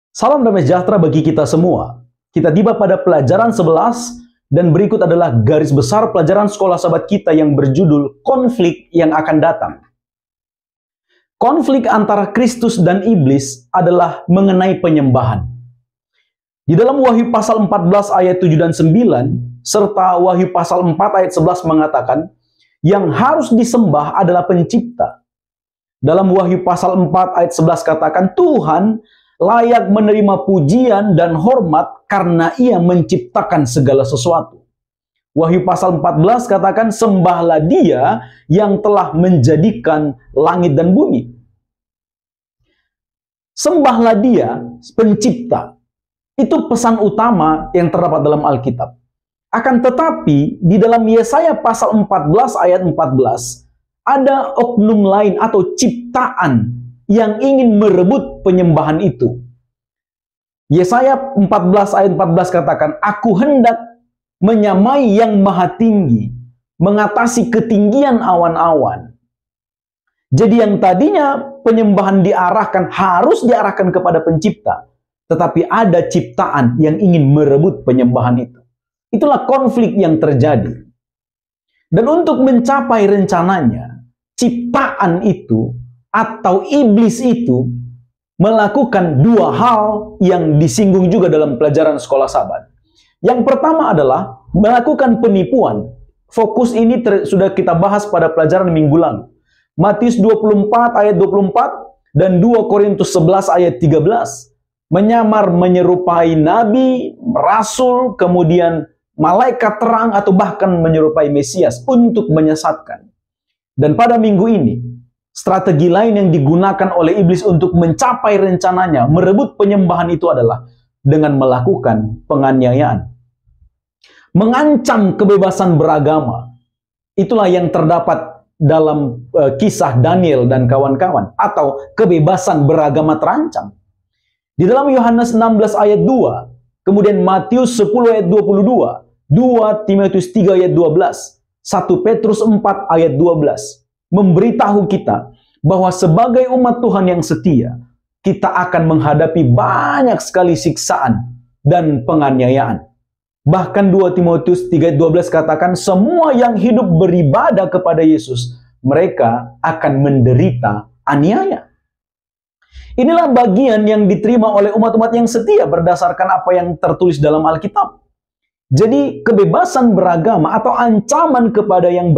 Salam damai sejahtera bagi kita semua. Kita tiba pada pelajaran 11 dan berikut adalah garis besar pelajaran sekolah sahabat kita yang berjudul konflik yang akan datang. Konflik antara Kristus dan iblis adalah mengenai penyembahan. Di dalam Wahyu pasal 14 ayat 7 dan 9 serta Wahyu pasal 4 ayat 11 mengatakan yang harus disembah adalah pencipta. Dalam Wahyu pasal 4 ayat 11 katakan Tuhan layak menerima pujian dan hormat karena ia menciptakan segala sesuatu. Wahyu pasal 14 katakan sembahlah dia yang telah menjadikan langit dan bumi. Sembahlah dia pencipta. Itu pesan utama yang terdapat dalam Alkitab. Akan tetapi di dalam Yesaya pasal 14 ayat 14 ada oknum lain atau ciptaan yang ingin merebut penyembahan itu. Yesaya 14 ayat 14 katakan, Aku hendak menyamai yang maha tinggi, mengatasi ketinggian awan-awan. Jadi yang tadinya penyembahan harus diarahkan kepada pencipta, tetapi ada ciptaan yang ingin merebut penyembahan itu. Itulah konflik yang terjadi. Dan untuk mencapai rencananya, ciptaan itu atau iblis itu melakukan dua hal yang disinggung juga dalam pelajaran sekolah sahabat. Yang pertama adalah melakukan penipuan. Fokus ini sudah kita bahas pada pelajaran minggu lalu. Matius 24 ayat 24 dan 2 Korintus 11 ayat 13. Menyamar menyerupai nabi, rasul, kemudian malaikat terang atau bahkan menyerupai Mesias untuk menyesatkan. Dan pada minggu ini strategi lain yang digunakan oleh iblis untuk mencapai rencananya, merebut penyembahan itu adalah dengan melakukan penganiayaan. Mengancam kebebasan beragama. Itulah yang terdapat dalam kisah Daniel dan kawan-kawan. Atau kebebasan beragama terancam. Di dalam Yohanes 16 ayat 2, kemudian Matius 10 ayat 22, 2 Timotius 3 ayat 12, 1 Petrus 4 ayat 12. Memberitahu kita bahwa sebagai umat Tuhan yang setia, kita akan menghadapi banyak sekali siksaan dan penganiayaan. Bahkan 2 Timotius 3:12 katakan, semua yang hidup beribadah kepada Yesus, mereka akan menderita aniaya. Inilah bagian yang diterima oleh umat-umat yang setia berdasarkan apa yang tertulis dalam Alkitab. Jadi kebebasan beragama atau ancaman kepada yang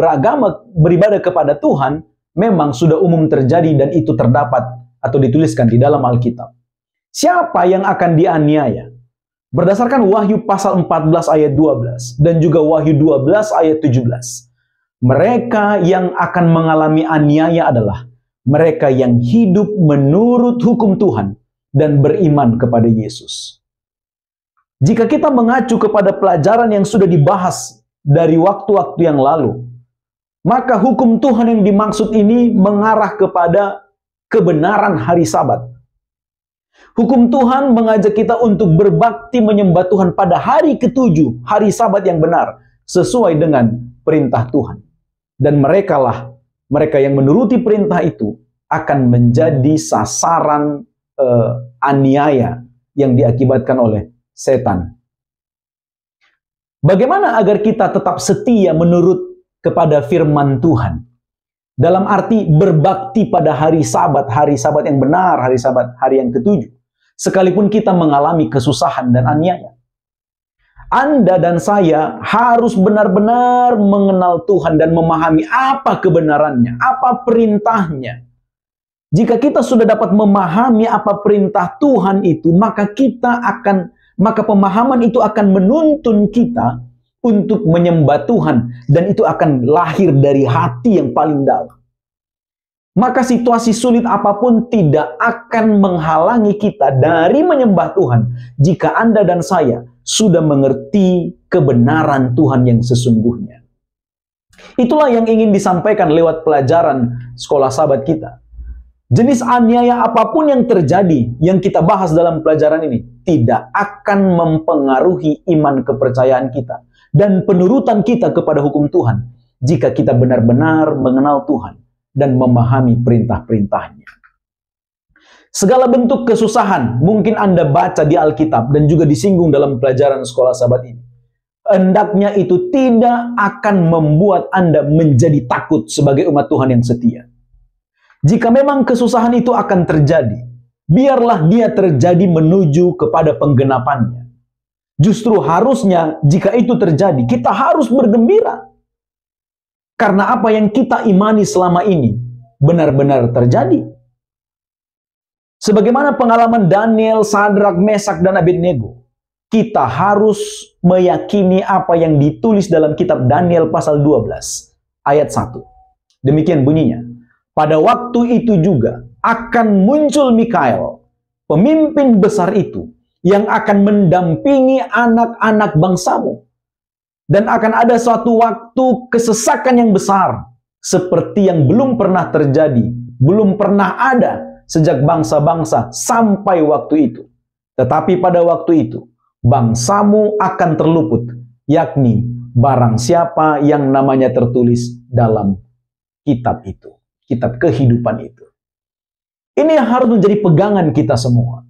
beribadah kepada Tuhan memang sudah umum terjadi dan itu terdapat atau dituliskan di dalam Alkitab. Siapa yang akan dianiaya? Berdasarkan Wahyu pasal 14 ayat 12 dan juga Wahyu 12 ayat 17. Mereka yang akan mengalami aniaya adalah mereka yang hidup menurut hukum Tuhan dan beriman kepada Yesus. Jika kita mengacu kepada pelajaran yang sudah dibahas dari waktu-waktu yang lalu, maka hukum Tuhan yang dimaksud ini mengarah kepada kebenaran hari Sabat. Hukum Tuhan mengajak kita untuk berbakti menyembah Tuhan pada hari ke-7, hari Sabat yang benar, sesuai dengan perintah Tuhan. Dan mereka yang menuruti perintah itu akan menjadi sasaran aniaya yang diakibatkan oleh setan. Bagaimana agar kita tetap setia menurut kepada firman Tuhan? Dalam arti berbakti pada hari Sabat yang benar, hari yang ke-7. Sekalipun kita mengalami kesusahan dan aniaya. Anda dan saya harus benar-benar mengenal Tuhan dan memahami apa kebenarannya, apa perintahnya. Jika kita sudah dapat memahami apa perintah Tuhan itu, maka pemahaman itu akan menuntun kita untuk menyembah Tuhan dan itu akan lahir dari hati yang paling dalam. Maka situasi sulit apapun tidak akan menghalangi kita dari menyembah Tuhan jika Anda dan saya sudah mengerti kebenaran Tuhan yang sesungguhnya. Itulah yang ingin disampaikan lewat pelajaran sekolah sahabat kita. Jenis aniaya apapun yang terjadi, yang kita bahas dalam pelajaran ini, tidak akan mempengaruhi iman kepercayaan kita dan penurutan kita kepada hukum Tuhan jika kita benar-benar mengenal Tuhan dan memahami perintah-perintahnya. Segala bentuk kesusahan mungkin Anda baca di Alkitab dan juga disinggung dalam pelajaran sekolah sahabat ini. Hendaknya itu tidak akan membuat Anda menjadi takut sebagai umat Tuhan yang setia. Jika memang kesusahan itu akan terjadi, biarlah dia terjadi menuju kepada penggenapannya. Justru harusnya jika itu terjadi, kita harus bergembira. Karena apa yang kita imani selama ini benar-benar terjadi. Sebagaimana pengalaman Daniel, Sadrak, Mesak, dan Abednego, kita harus meyakini apa yang ditulis dalam kitab Daniel pasal 12 ayat 1. Demikian bunyinya. Pada waktu itu juga akan muncul Mikael, pemimpin besar itu, yang akan mendampingi anak-anak bangsamu. Dan akan ada suatu waktu kesesakan yang besar, seperti yang belum pernah terjadi, belum pernah ada sejak bangsa-bangsa sampai waktu itu. Tetapi pada waktu itu, bangsamu akan terluput, yakni barang siapa yang namanya tertulis dalam kitab itu, kitab kehidupan itu. Ini yang harus menjadi pegangan kita semua.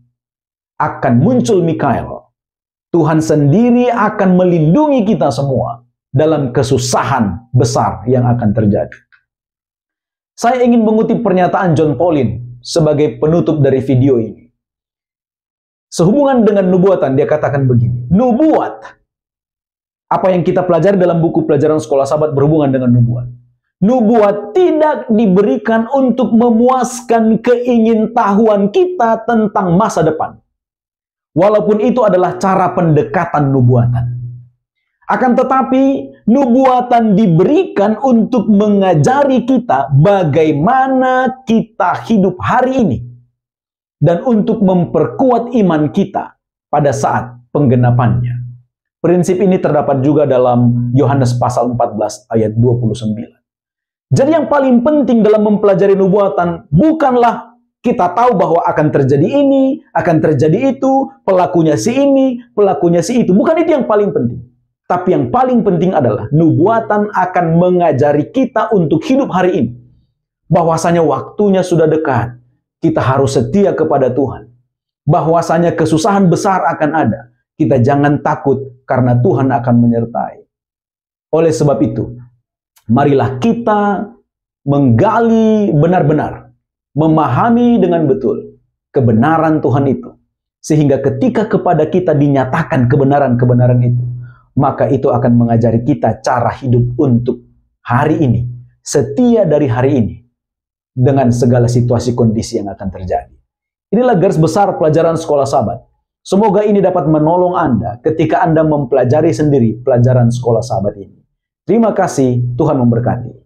Akan muncul Mikael. Tuhan sendiri akan melindungi kita semua dalam kesusahan besar yang akan terjadi. Saya ingin mengutip pernyataan John Pauline sebagai penutup dari video ini. Sehubungan dengan nubuatan, dia katakan begini. Nubuat, apa yang kita pelajari dalam buku pelajaran sekolah sahabat berhubungan dengan nubuat. Nubuat tidak diberikan untuk memuaskan keingintahuan kita tentang masa depan. Walaupun itu adalah cara pendekatan nubuatan. Akan tetapi, nubuatan diberikan untuk mengajari kita bagaimana kita hidup hari ini. Dan untuk memperkuat iman kita pada saat penggenapannya. Prinsip ini terdapat juga dalam Yohanes pasal 14 ayat 29. Jadi yang paling penting dalam mempelajari nubuatan bukanlah kita tahu bahwa akan terjadi ini, akan terjadi itu, pelakunya si ini, pelakunya si itu. Bukan itu yang paling penting. Tapi yang paling penting adalah nubuatan akan mengajari kita untuk hidup hari ini. Bahwasanya waktunya sudah dekat. Kita harus setia kepada Tuhan. Bahwasanya kesusahan besar akan ada. Kita jangan takut karena Tuhan akan menyertai. Oleh sebab itu, marilah kita menggali benar-benar, memahami dengan betul kebenaran Tuhan itu. Sehingga ketika kepada kita dinyatakan kebenaran-kebenaran itu, maka itu akan mengajari kita cara hidup untuk hari ini, setia dari hari ini, dengan segala situasi kondisi yang akan terjadi. Inilah garis besar pelajaran sekolah sahabat. Semoga ini dapat menolong Anda ketika Anda mempelajari sendiri pelajaran sekolah sahabat ini. Terima kasih, Tuhan memberkati.